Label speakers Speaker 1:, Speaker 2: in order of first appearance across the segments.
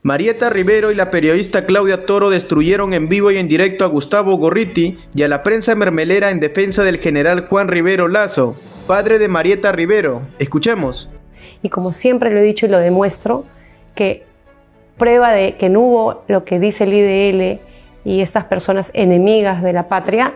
Speaker 1: Marieta Rivero y la periodista Claudia Toro destruyeron en vivo y en directo a Gustavo Gorriti y a la prensa mermelera en defensa del general Juan Rivero Lazo, padre de Marieta Rivero. Escuchemos.
Speaker 2: Y como siempre lo he dicho y lo demuestro, que prueba de que no hubo lo que dice el IDL y estas personas enemigas de la patria,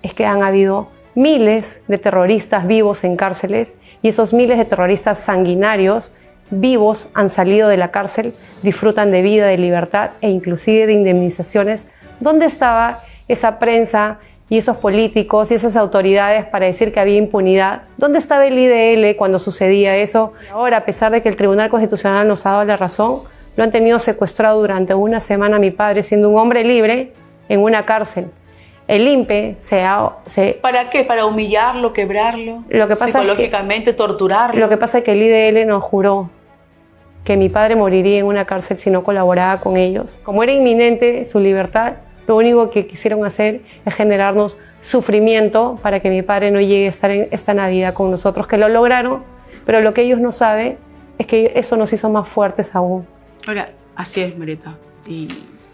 Speaker 2: es que han habido miles de terroristas vivos en cárceles y esos miles de terroristas sanguinarios vivos han salido de la cárcel, disfrutan de vida, de libertad e inclusive de indemnizaciones. ¿Dónde estaba esa prensa y esos políticos y esas autoridades para decir que había impunidad? ¿Dónde estaba el IDL cuando sucedía eso? Ahora, a pesar de que el Tribunal Constitucional nos ha dado la razón, lo han tenido secuestrado durante una semana a mi padre, siendo un hombre libre en una cárcel. El INPE
Speaker 3: ¿Para qué? ¿Para humillarlo, quebrarlo?
Speaker 2: Lo que pasa
Speaker 3: psicológicamente, torturarlo.
Speaker 2: Lo que pasa es que el IDL nos juró que mi padre moriría en una cárcel si no colaboraba con ellos. Como era inminente su libertad, lo único que quisieron hacer es generarnos sufrimiento para que mi padre no llegue a estar en esta Navidad con nosotros, que lo lograron, pero lo que ellos no saben es que eso nos hizo más fuertes aún.
Speaker 3: Ahora, así es, Marieta, y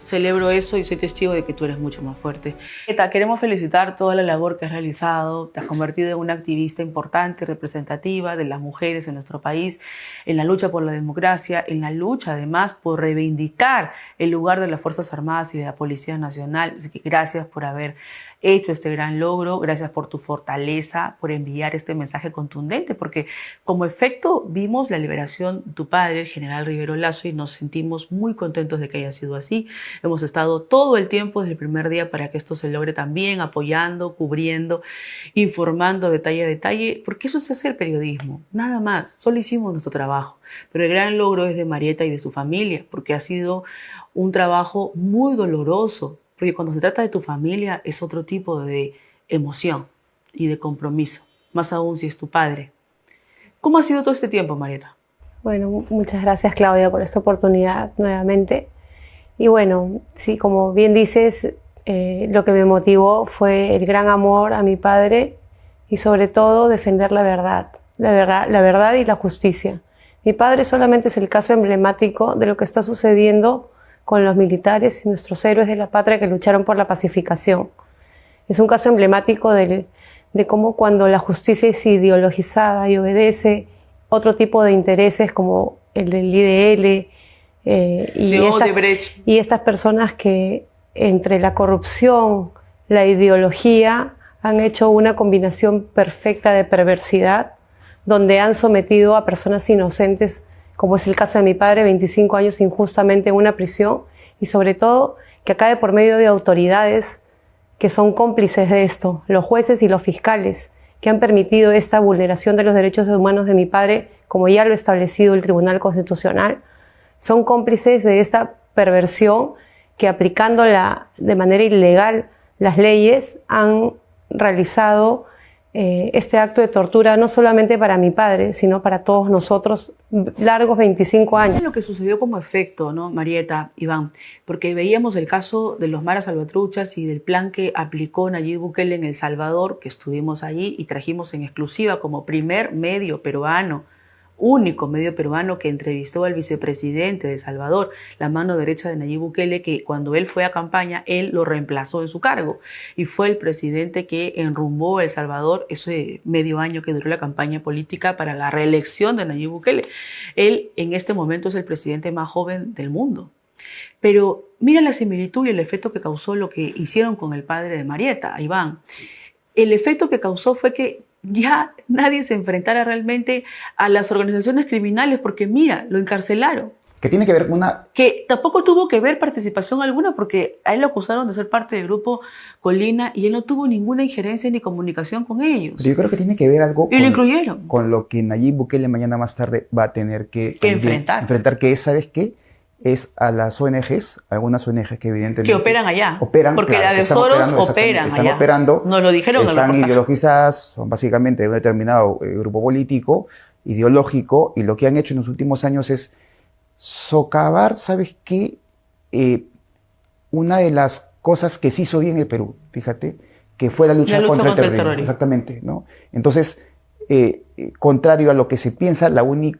Speaker 3: celebro eso y soy testigo de que tú eres mucho más fuerte. Marieta, queremos felicitar toda la labor que has realizado. Te has convertido en una activista importante, representativa de las mujeres en nuestro país, en la lucha por la democracia, en la lucha además por reivindicar el lugar de las Fuerzas Armadas y de la Policía Nacional. Así que gracias por haber hecho este gran logro, gracias por tu fortaleza, por enviar este mensaje contundente, porque como efecto vimos la liberación de tu padre, el general Rivero Lazo, y nos sentimos muy contentos de que haya sido así. Hemos estado todo el tiempo desde el primer día para que esto se logre también, apoyando, cubriendo, informando detalle a detalle, porque eso es hacer periodismo, nada más, solo hicimos nuestro trabajo. Pero el gran logro es de Marieta y de su familia, porque ha sido un trabajo muy doloroso, porque cuando se trata de tu familia es otro tipo de emoción y de compromiso, más aún si es tu padre. ¿Cómo ha sido todo este tiempo, Marieta?
Speaker 2: Bueno, muchas gracias, Claudia, por esta oportunidad nuevamente. Y bueno, sí, como bien dices, lo que me motivó fue el gran amor a mi padre y sobre todo defender la verdad y la justicia. Mi padre solamente es el caso emblemático de lo que está sucediendo con los militares y nuestros héroes de la patria que lucharon por la pacificación. Es un caso emblemático de cómo cuando la justicia es ideologizada y obedece otro tipo de intereses como el del IDL y estas personas que entre la corrupción, la ideología, han hecho una combinación perfecta de perversidad, donde han sometido a personas inocentes, como es el caso de mi padre, 25 años injustamente en una prisión, y sobre todo que acabe por medio de autoridades que son cómplices de esto, los jueces y los fiscales, que han permitido esta vulneración de los derechos humanos de mi padre, como ya lo ha establecido el Tribunal Constitucional, son cómplices de esta perversión que aplicándola de manera ilegal las leyes han realizado este acto de tortura no solamente para mi padre, sino para todos nosotros, largos 25 años.
Speaker 3: Lo que sucedió como efecto, ¿no, Marieta, Iván? Porque veíamos el caso de los maras salvatruchas y del plan que aplicó Nayib Bukele en El Salvador, que estuvimos allí y trajimos en exclusiva como primer medio peruano, único medio peruano que entrevistó al vicepresidente de El Salvador, la mano derecha de Nayib Bukele, que cuando él fue a campaña, él lo reemplazó en su cargo y fue el presidente que enrumbó El Salvador ese medio año que duró la campaña política para la reelección de Nayib Bukele. Él en este momento es el presidente más joven del mundo. Pero mira la similitud y el efecto que causó lo que hicieron con el padre de Marieta, Iván. El efecto que causó fue que ya nadie se enfrentara realmente a las organizaciones criminales porque mira, lo encarcelaron.
Speaker 4: Que tiene que ver con una...
Speaker 3: Que tampoco tuvo que ver participación alguna porque a él lo acusaron de ser parte del grupo Colina y él no tuvo ninguna injerencia ni comunicación con ellos.
Speaker 4: Pero yo creo que tiene que ver algo
Speaker 3: y lo incluyeron.
Speaker 4: Con lo que Nayib Bukele mañana más tarde va a tener que
Speaker 3: enfrentar.
Speaker 4: Que es, ¿sabes qué? Es a las ONGs, algunas ONGs que evidentemente...
Speaker 3: Que operan allá.
Speaker 4: Operan,
Speaker 3: porque
Speaker 4: claro,
Speaker 3: la de Soros operan
Speaker 4: están
Speaker 3: allá.
Speaker 4: Operando,
Speaker 3: nos lo dijeron.
Speaker 4: Están ideologizadas, son básicamente de un determinado grupo político, ideológico, y lo que han hecho en los últimos años es socavar, ¿sabes qué? Una de las cosas que se hizo bien en el Perú, fíjate, que fue la lucha contra el terrorismo. Exactamente, ¿no? Entonces, contrario a lo que se piensa,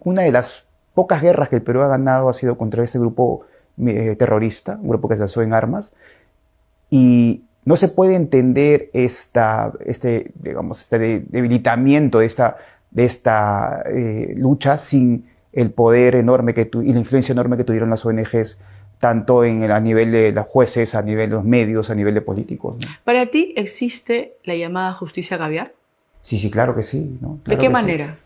Speaker 4: una de las pocas guerras que el Perú ha ganado ha sido contra este grupo terrorista, un grupo que se alzó en armas, y no se puede entender este debilitamiento de esta lucha sin el poder enorme y la influencia enorme que tuvieron las ONGs, tanto a nivel de los jueces, a nivel de los medios, a nivel de políticos, ¿no?
Speaker 3: ¿Para ti existe la llamada justicia caviar?
Speaker 4: Sí, claro que sí, ¿no?
Speaker 3: ¿De qué manera?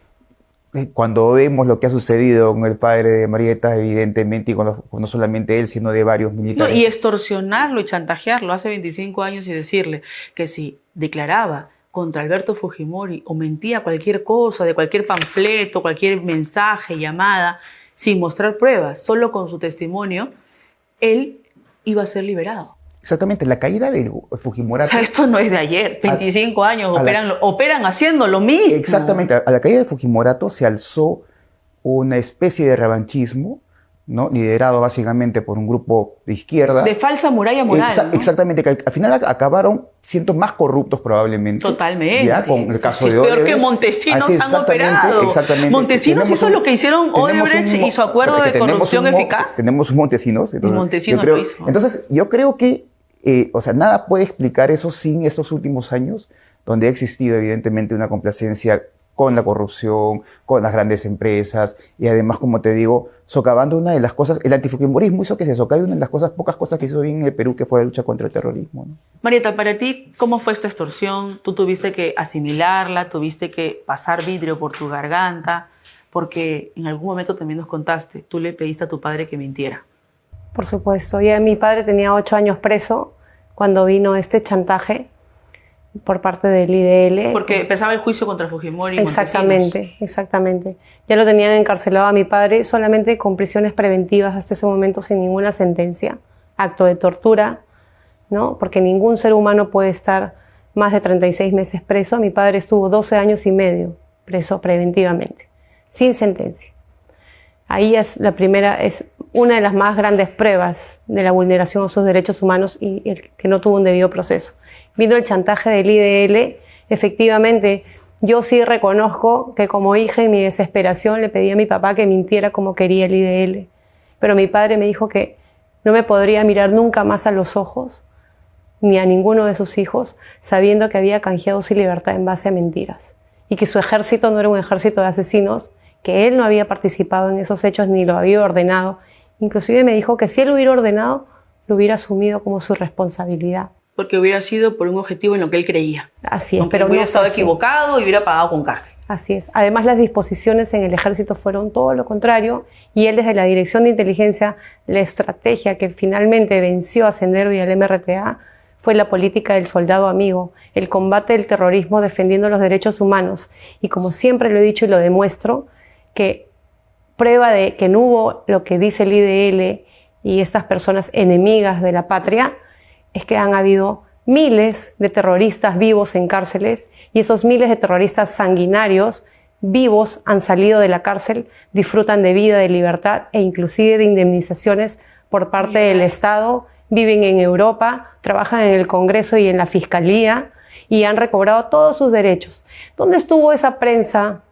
Speaker 4: Sí. Cuando vemos lo que ha sucedido con el padre de Marieta, evidentemente, y no solamente él, sino de varios militares.
Speaker 3: No, y extorsionarlo y chantajearlo hace 25 años y decirle que si declaraba contra Alberto Fujimori o mentía cualquier cosa, de cualquier panfleto, cualquier mensaje, llamada, sin mostrar pruebas, solo con su testimonio, él iba a ser liberado.
Speaker 4: Exactamente, la caída de Fujimorato...
Speaker 3: O sea, esto no es de ayer, 25 años operan haciendo lo mismo.
Speaker 4: Exactamente, a la caída de Fujimorato se alzó una especie de revanchismo, ¿no? Liderado básicamente por un grupo de izquierda.
Speaker 3: De falsa muralla moral. ¿No?
Speaker 4: Exactamente, que al final acabaron siendo más corruptos probablemente.
Speaker 3: Totalmente.
Speaker 4: Ya, con el caso de
Speaker 3: Odebrecht. Peor que
Speaker 4: Montesinos
Speaker 3: han operado.
Speaker 4: Exactamente.
Speaker 3: Montesinos hizo lo que hicieron Odebrecht y su acuerdo de corrupción eficaz.
Speaker 4: Tenemos un Montesinos.
Speaker 3: Entonces, Montesinos lo hizo.
Speaker 4: Entonces, yo creo que nada puede explicar eso sin estos últimos años, donde ha existido evidentemente una complacencia con la corrupción, con las grandes empresas, y además, como te digo, socavando una de las cosas, el antifujimorismo hizo que se socave una de las pocas cosas que hizo bien en el Perú, que fue la lucha contra el terrorismo, ¿no?
Speaker 3: Marieta, para ti, ¿cómo fue esta extorsión? ¿Tú tuviste que asimilarla? ¿Tuviste que pasar vidrio por tu garganta? Porque en algún momento también nos contaste, tú le pediste a tu padre que mintiera.
Speaker 2: Por supuesto, ya mi padre tenía 8 años preso cuando vino este chantaje por parte del IDL.
Speaker 3: Porque empezaba el juicio contra Fujimori y
Speaker 2: Exactamente. Ya lo tenían encarcelado a mi padre solamente con prisiones preventivas hasta ese momento sin ninguna sentencia, acto de tortura, ¿no? Porque ningún ser humano puede estar más de 36 meses preso. Mi padre estuvo 12 años y medio preso preventivamente, sin sentencia. Ahí es una de las más grandes pruebas de la vulneración a sus derechos humanos y el que no tuvo un debido proceso. Vino el chantaje del IDL, efectivamente, yo sí reconozco que como hija en mi desesperación le pedí a mi papá que mintiera como quería el IDL, pero mi padre me dijo que no me podría mirar nunca más a los ojos, ni a ninguno de sus hijos, sabiendo que había canjeado su libertad en base a mentiras, y que su ejército no era un ejército de asesinos, que él no había participado en esos hechos ni lo había ordenado. Inclusive me dijo que si él lo hubiera ordenado, lo hubiera asumido como su responsabilidad.
Speaker 3: Porque hubiera sido por un objetivo en lo que él creía.
Speaker 2: Así es.
Speaker 3: Aunque pero hubiera estado equivocado y hubiera pagado con cárcel.
Speaker 2: Así es. Además, las disposiciones en el ejército fueron todo lo contrario, y él desde la Dirección de Inteligencia, la estrategia que finalmente venció a Sendero y al MRTA fue la política del soldado amigo, el combate del terrorismo defendiendo los derechos humanos. Y como siempre lo he dicho y lo demuestro, que prueba de que no hubo lo que dice el IDL y estas personas enemigas de la patria, es que han habido miles de terroristas vivos en cárceles, y esos miles de terroristas sanguinarios vivos han salido de la cárcel, disfrutan de vida, de libertad e inclusive de indemnizaciones por parte del Estado, viven en Europa, trabajan en el Congreso y en la Fiscalía y han recobrado todos sus derechos. ¿Dónde estuvo esa prensa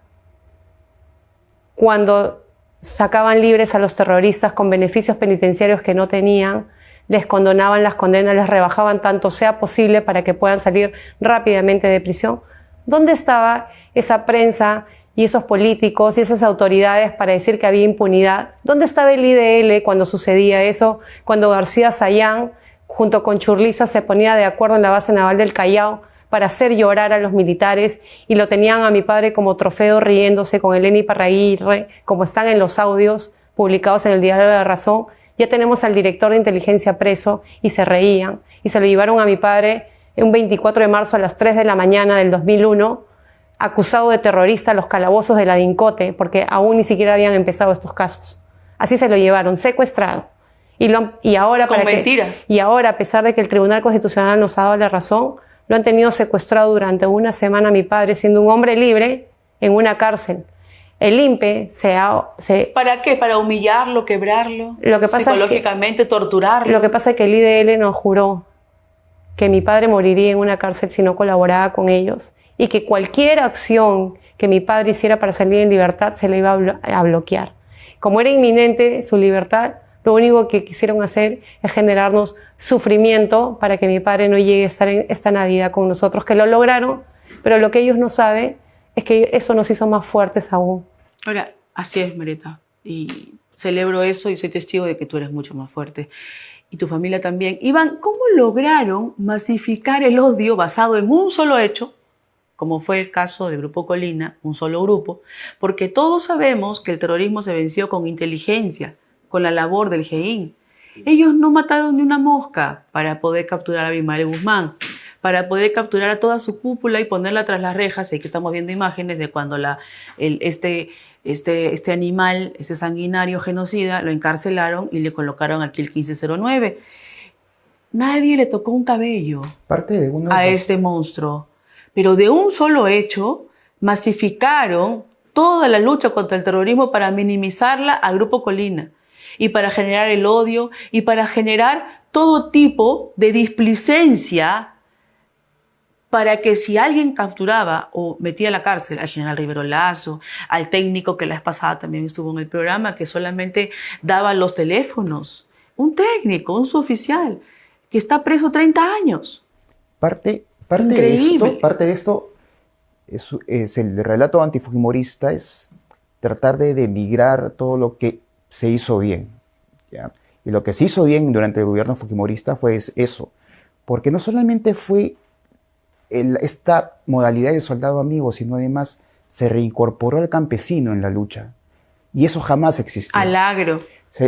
Speaker 2: cuando sacaban libres a los terroristas con beneficios penitenciarios que no tenían, les condonaban las condenas, les rebajaban tanto sea posible para que puedan salir rápidamente de prisión? ¿Dónde estaba esa prensa y esos políticos y esas autoridades para decir que había impunidad? ¿Dónde estaba el IDL cuando sucedía eso? Cuando García Sayán, junto con Churliza, se ponía de acuerdo en la base naval del Callao para hacer llorar a los militares, y lo tenían a mi padre como trofeo riéndose con Eleni Parraguirre, como están en los audios publicados en el Diario de la Razón. Ya tenemos al director de inteligencia preso y se reían, y se lo llevaron a mi padre un 24 de marzo a las 3 de la mañana del 2001, acusado de terrorista a los calabozos de la DINCOTE, porque aún ni siquiera habían empezado estos casos. Así se lo llevaron, secuestrado. Y ahora,
Speaker 3: con mentiras.
Speaker 2: Y ahora, a pesar de que el Tribunal Constitucional nos ha dado la razón, lo han tenido secuestrado durante una semana a mi padre, siendo un hombre libre en una cárcel. El INPE
Speaker 3: ¿Para qué? ¿Para humillarlo, quebrarlo?
Speaker 2: Lo que pasa
Speaker 3: psicológicamente, torturarlo.
Speaker 2: Lo que pasa es que el IDL nos juró que mi padre moriría en una cárcel si no colaboraba con ellos, y que cualquier acción que mi padre hiciera para salir en libertad se le iba a bloquear. Como era inminente su libertad, Lo único que quisieron hacer es generarnos sufrimiento para que mi padre no llegue a estar en esta Navidad con nosotros, que lo lograron, pero lo que ellos no saben es que eso nos hizo más fuertes aún.
Speaker 3: Ahora, así es, Marieta, y celebro eso y soy testigo de que tú eres mucho más fuerte. Y tu familia también. Iván, ¿cómo lograron masificar el odio basado en un solo hecho, como fue el caso del Grupo Colina, un solo grupo? Porque todos sabemos que el terrorismo se venció con inteligencia, con la labor del GEIN. Ellos no mataron ni una mosca para poder capturar a Abimael Guzmán, para poder capturar a toda su cúpula y ponerla tras las rejas. Y aquí estamos viendo imágenes de cuando este animal, ese sanguinario genocida, lo encarcelaron y le colocaron aquí el 1509. Nadie le tocó un cabello a este monstruo. Pero de un solo hecho, masificaron toda la lucha contra el terrorismo para minimizarla al Grupo Colina y para generar el odio y para generar todo tipo de displicencia para que si alguien capturaba o metía a la cárcel al general Rivero Lazo, al técnico que la vez pasada también estuvo en el programa, que solamente daba los teléfonos, un técnico, un suboficial, que está preso 30 años.
Speaker 4: Parte de esto es el relato antifujimorista, es tratar de denigrar todo lo que se hizo bien, ¿ya? Y lo que se hizo bien durante el gobierno fujimorista fue eso, porque no solamente fue esta modalidad de soldado amigo, sino además se reincorporó al campesino en la lucha, y eso jamás existió.
Speaker 3: Al agro,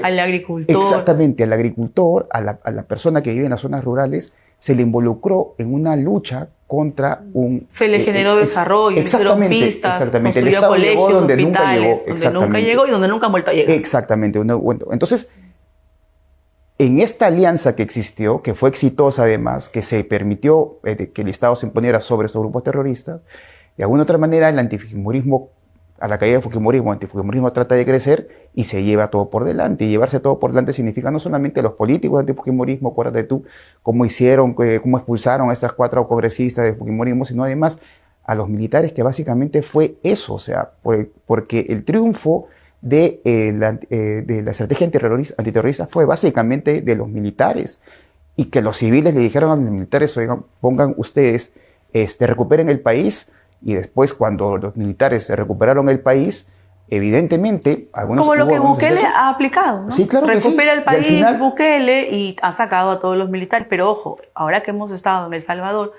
Speaker 3: al agricultor.
Speaker 4: Exactamente, al agricultor, a la persona que vive en las zonas rurales, se le involucró en una lucha contra un...
Speaker 3: Se le generó desarrollo,
Speaker 4: exactamente,
Speaker 3: hicieron pistas,
Speaker 4: exactamente. El
Speaker 3: construyó
Speaker 4: Estado
Speaker 3: colegios,
Speaker 4: llegó donde
Speaker 3: hospitales, nunca llegó y donde nunca ha vuelto a llegar.
Speaker 4: Exactamente. Entonces, en esta alianza que existió, que fue exitosa además, que se permitió que el Estado se imponiera sobre estos grupos terroristas, de alguna otra manera el antifujimorismo, a la caída del fujimorismo, el antifujimorismo trata de crecer y se lleva todo por delante. Y llevarse todo por delante significa no solamente los políticos del antifujimorismo, acuérdate tú, cómo expulsaron a estas 4 congresistas del fujimorismo, sino además a los militares, que básicamente fue eso, o sea, porque el triunfo de la estrategia antiterrorista fue básicamente de los militares, y que los civiles le dijeron a los militares: oigan, pongan ustedes, recuperen el país. Y después, cuando los militares se recuperaron el país, evidentemente...
Speaker 3: Como lo que Bukele ha aplicado, ¿no?
Speaker 4: Sí, claro que sí.
Speaker 3: Recupera el país,
Speaker 4: final,
Speaker 3: Bukele, y ha sacado a todos los militares. Pero ojo, ahora que hemos estado en El Salvador,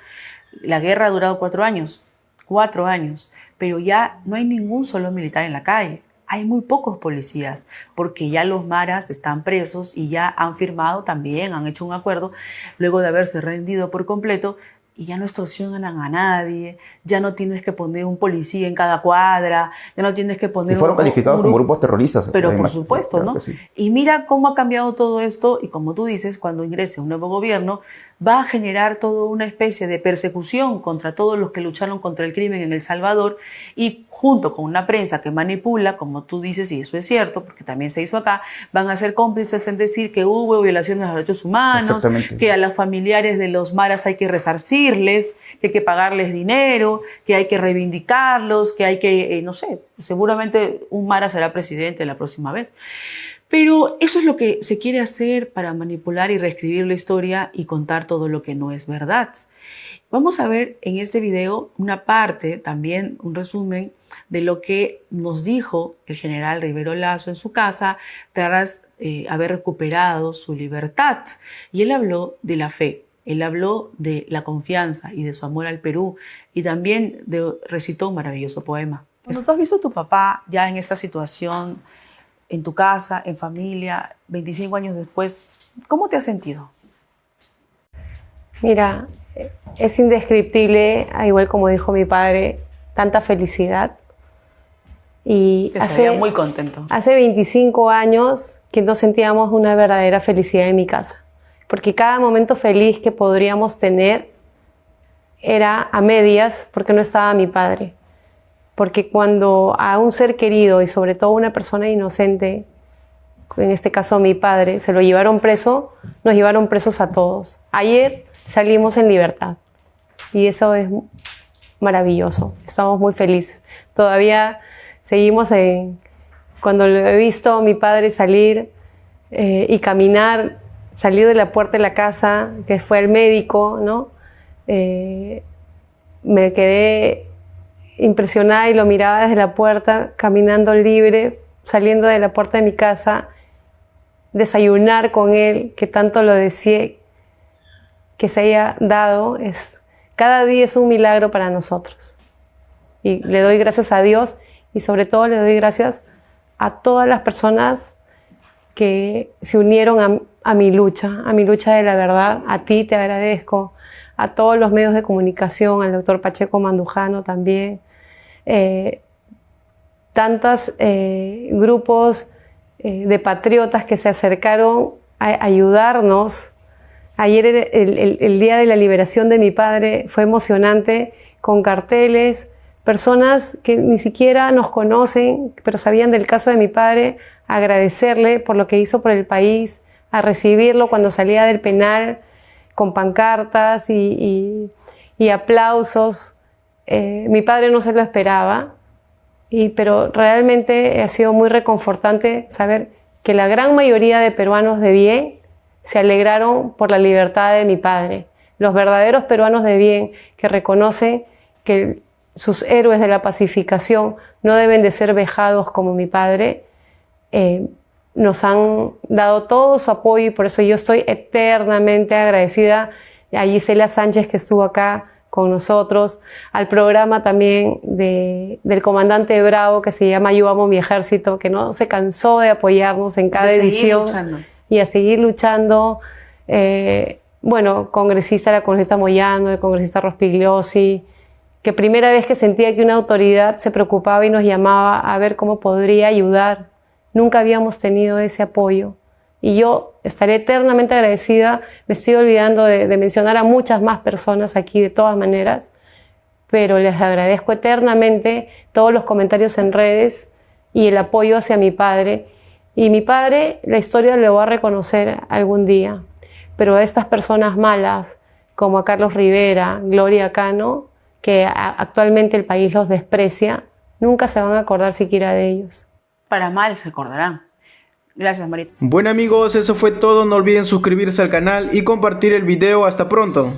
Speaker 3: la guerra ha durado 4 años. 4 años. Pero ya no hay ningún solo militar en la calle. Hay muy pocos policías, porque ya los maras están presos y ya han firmado también, han hecho un acuerdo, luego de haberse rendido por completo, y ya no extorsionan a nadie, ya no tienes que poner un policía en cada cuadra, ya no tienes que poner...
Speaker 4: Y fueron calificados como grupos terroristas.
Speaker 3: Pero
Speaker 4: además,
Speaker 3: por supuesto,
Speaker 4: claro,
Speaker 3: ¿no?
Speaker 4: Sí.
Speaker 3: Y mira cómo ha cambiado todo esto, y como tú dices, cuando ingrese un nuevo gobierno, va a generar toda una especie de persecución contra todos los que lucharon contra el crimen en El Salvador, y junto con una prensa que manipula, como tú dices, y eso es cierto, porque también se hizo acá, van a ser cómplices en decir que hubo violaciones a los derechos humanos, que a los familiares de los maras hay que resarcirles, que hay que pagarles dinero, que hay que reivindicarlos, que hay que, no sé, seguramente un mara será presidente la próxima vez. Pero eso es lo que se quiere hacer para manipular y reescribir la historia y contar todo lo que no es verdad. Vamos a ver en este video una parte, también un resumen de lo que nos dijo el general Rivero Lazo en su casa tras haber recuperado su libertad. Y él habló de la fe, él habló de la confianza y de su amor al Perú, y también recitó un maravilloso poema. Cuando tú has visto a tu papá ya en esta situación, en tu casa, en familia, 25 años después, ¿cómo te has sentido?
Speaker 2: Mira, es indescriptible, igual como dijo mi padre, tanta felicidad. Y
Speaker 3: se veía muy contento.
Speaker 2: Hace 25 años que no sentíamos una verdadera felicidad en mi casa, porque cada momento feliz que podríamos tener era a medias, porque no estaba mi padre. Porque cuando a un ser querido, y sobre todo una persona inocente, en este caso mi padre, se lo llevaron preso, nos llevaron presos a todos. Ayer salimos en libertad y eso es maravilloso, estamos muy felices. Todavía seguimos cuando lo he visto a mi padre salir, y caminar, salir de la puerta de la casa, que fue el médico, ¿no? Me quedé impresionada y lo miraba desde la puerta, caminando libre, saliendo de la puerta de mi casa, desayunar con él, que tanto lo deseé, que se haya dado. Cada día es un milagro para nosotros. Y le doy gracias a Dios y sobre todo le doy gracias a todas las personas que se unieron a mi lucha de la verdad. A ti te agradezco, a todos los medios de comunicación, al doctor Pacheco Mandujano también, tantos grupos de patriotas que se acercaron a ayudarnos. Ayer el día de la liberación de mi padre fue emocionante, con carteles, personas que ni siquiera nos conocen, pero sabían del caso de mi padre, agradecerle por lo que hizo por el país, a recibirlo cuando salía del penal con pancartas y aplausos. Mi padre no se lo esperaba, pero realmente ha sido muy reconfortante saber que la gran mayoría de peruanos de bien se alegraron por la libertad de mi padre. Los verdaderos peruanos de bien que reconocen que sus héroes de la pacificación no deben de ser vejados como mi padre, nos han dado todo su apoyo y por eso yo estoy eternamente agradecida a Gisela Sánchez, que estuvo acá con nosotros, al programa también del comandante Bravo, que se llama Yo Amo Mi Ejército, que no se cansó de apoyarnos en cada edición y a seguir luchando. Bueno, la congresista Moyano, el congresista Rospigliosi, que primera vez que sentía que una autoridad se preocupaba y nos llamaba a ver cómo podría ayudar. Nunca habíamos tenido ese apoyo. Y yo estaré eternamente agradecida. Me estoy olvidando de mencionar a muchas más personas aquí de todas maneras, pero les agradezco eternamente todos los comentarios en redes y el apoyo hacia mi padre. Y mi padre, la historia lo va a reconocer algún día, pero a estas personas malas, como a Carlos Rivera, Gloria Cano, que actualmente el país los desprecia, nunca se van a acordar siquiera de ellos.
Speaker 3: Para mal se acordarán. Gracias, Marita.
Speaker 1: Bueno amigos, eso fue todo. No olviden suscribirse al canal y compartir el video. Hasta pronto.